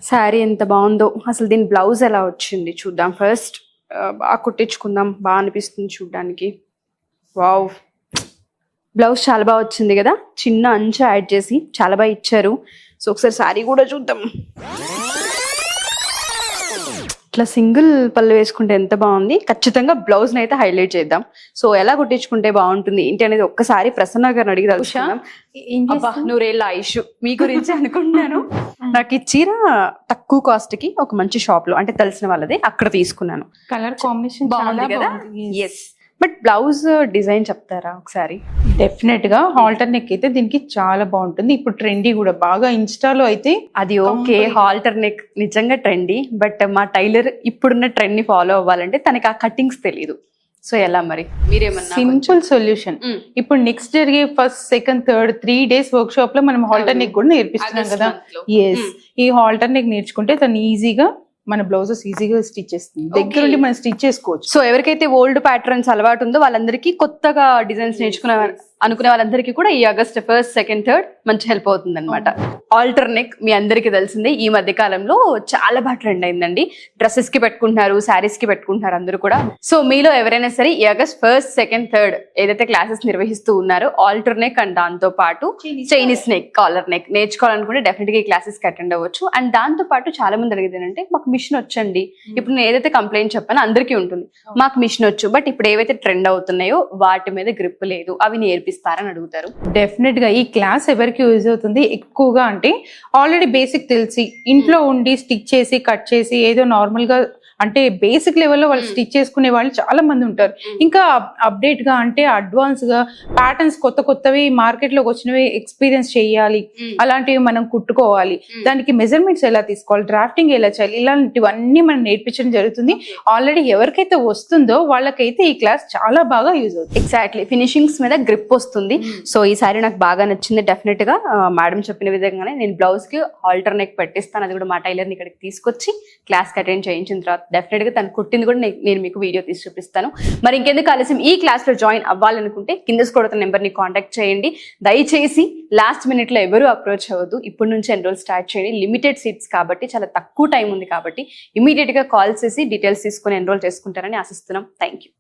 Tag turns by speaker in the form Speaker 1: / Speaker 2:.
Speaker 1: శారీ ఎంత బాగుందో. అసలు దీని బ్లౌజ్ ఎలా వచ్చింది చూద్దాం ఫస్ట్. బాగా కుట్టించుకుందాం, బాగా అనిపిస్తుంది చూడ్డానికి. వావ్, బ్లౌజ్ చాలా బాగా వచ్చింది కదా, చిన్న అంచు యాడ్ చేసి చాలా బాగా ఇచ్చారు. సో ఒకసారి శారీ కూడా చూద్దాం. ఇట్లా సింగిల్ పళ్ళు వేసుకుంటే ఎంత బాగుంది. ఖచ్చితంగా బ్లౌజ్ అయితే హైలైట్ చేద్దాం. సో ఎలా కుట్టించుకుంటే బాగుంటుంది ఏంటి అనేది ఒక్కసారి ప్రసన్న గారిని అడిగి తెలుసుకుందాం. నూరేళ్ళ ఆయుష్ మీ గురించి అనుకుంటున్నాను. నాకు ఈ చీర తక్కువ కాస్ట్ కి ఒక మంచి షాప్ లో, అంటే తెలిసిన వాళ్ళది, అక్కడ తీసుకున్నాను.
Speaker 2: కలర్ కాంబినేషన్
Speaker 1: బాగుంది కదా. ఎస్, బట్ బ్లౌజ్ డిజైన్ చెప్తారా ఒకసారి?
Speaker 2: డెఫినెట్ గా హాల్టర్ నెక్ అయితే దీనికి చాలా బాగుంటుంది. ఇప్పుడు ట్రెండీ కూడా బాగా ఇన్స్టాలో అయితే
Speaker 1: అది ఓకే. హాల్టర్ నెక్ నిజంగా ట్రెండీ, బట్ మా టైలర్ ఇప్పుడున్న ట్రెండ్ ని ఫాలో అవ్వాలంటే తనకి ఆ కటింగ్స్ తెలీదు. సో ఎలా మరి మీరేమన్నా?
Speaker 2: Simple solution. ఇప్పుడు నెక్స్ట్ జరిగే first, second, third 3 days work shop లో మనం హాల్టర్ నెక్ కూడా నేర్పిస్తున్నాం కదా. ఎస్, ఈ హాల్టర్ నెక్ నేర్చుకుంటే తను ఈజీగా మన బ్లౌజెస్ ఈజీగా స్టిచ్ చేస్తుంది, దగ్గర నుండి మనం స్టిచ్ చేసుకోవచ్చు.
Speaker 1: సో ఎవరికైతే ఓల్డ్ ప్యాటర్న్స్ అలవాటు ఉందో వాళ్ళందరికీ, కొత్తగా డిజైన్స్ నేర్చుకునే అనుకునే వాళ్ళందరికీ కూడా ఈ ఆగస్ట్ 1st, 2nd, 3rd మంచి హెల్ప్ అవుతుంది అనమాట. ఆల్టర్ నెక్ మీ అందరికీ తెలిసిందే, ఈ మధ్య కాలంలో చాలా బాగా ట్రెండ్ అయిందండి. డ్రెస్సెస్ కి పెట్టుకుంటున్నారు, శారీస్ కి పెట్టుకుంటున్నారు అందరూ కూడా. సో మీలో ఎవరైనా సరే ఈ ఆగస్ట్ 1st, 2nd, 3rd ఏదైతే క్లాసెస్ నిర్వహిస్తూ ఉన్నారో ఆల్టర్ నెక్ అండ్ దాంతో పాటు చైనీస్ నెక్, కాలర్ నెక్ నేర్చుకోవాలనుకుంటే డెఫినెట్ గా ఈ క్లాసెస్ కి అటెండ్ అవ్వచ్చు. అండ్ దాంతో పాటు చాలా మంది అడిగేది ఏంటంటే, మాకు మిషన్ వచ్చండి. ఇప్పుడు నేను ఏదైతే కంప్లైంట్ చెప్పానో అందరికీ ఉంటుంది, మాకు మిషన్ వచ్చు, బట్ ఇప్పుడు ఏవైతే ట్రెండ్ అవుతున్నాయో వాటి మీద గ్రిప్ లేదు, అవి నేర్పిస్తారని అడుగుతారు.
Speaker 2: డెఫినెట్ గా ఈ క్లాస్ ఎవరికి యూజ్ అవుతుంది ఎక్కువగా అంటే, ఆల్రెడీ బేసిక్ తెలిసి ఇంట్లో ఉండి స్టిచ్ చేసి కట్ చేసి ఏదో నార్మల్ గా అంటే బేసిక్ లెవెల్లో వాళ్ళు స్టిచ్ చేసుకునే వాళ్ళు చాలా మంది ఉంటారు. ఇంకా అప్డేట్ గా అంటే అడ్వాన్స్ గా ప్యాటర్న్స్ కొత్త కొత్తవి మార్కెట్ లోకి వచ్చినవి ఎక్స్పీరియన్స్ చేయాలి, అలాంటివి మనం కుట్టుకోవాలి, దానికి మెజర్మెంట్స్ ఎలా తీసుకోవాలి, డ్రాఫ్టింగ్ ఎలా చేయాలి, ఇలాంటివన్నీ మనం నేర్పించడం జరుగుతుంది. ఆల్రెడీ ఎవరికైతే వస్తుందో వాళ్ళకైతే ఈ క్లాస్ చాలా బాగా యూజ్ అవుతుంది.
Speaker 1: ఎగ్జాక్ట్లీ, ఫినిషింగ్స్ మీద గ్రిప్ వస్తుంది. సో ఈ సారీ నాకు బాగా నచ్చింది. డెఫినెట్ గా మేడం చెప్పిన విధంగానే నేను బ్లౌజ్ కి ఆల్టర్ నెక్ పెట్టిస్తాను. అది కూడా మా టైలర్ని ఇక్కడికి తీసుకొచ్చి క్లాస్ కి అటెండ్ చేయించిన తర్వాత డెఫినెట్ గా తను కుట్టింది కూడా నేను మీకు వీడియో తీసి చూపిస్తాను. మరి ఇంకెందుకు ఆలస్యం, ఈ క్లాస్ లో జాయిన్ అవ్వాలనుకుంటే కింద స్క్రోల్ అవుతున్న నెంబర్ ని కాంటాక్ట్ చేయండి. దయచేసి లాస్ట్ మినిట్ లో ఎవరు అప్రోచ్ అవ్వద్దు. ఇప్పటి నుంచి ఎన్రోల్ స్టార్ట్ చేయండి. లిమిటెడ్ సీట్స్ కాబట్టి, చాలా తక్కువ టైం ఉంది కాబట్టి ఇమీడియట్ గా కాల్ చేసి డీటెయిల్స్ తీసుకుని ఎన్రోల్ చేసుకుంటారని ఆశిస్తున్నాం. Thank you.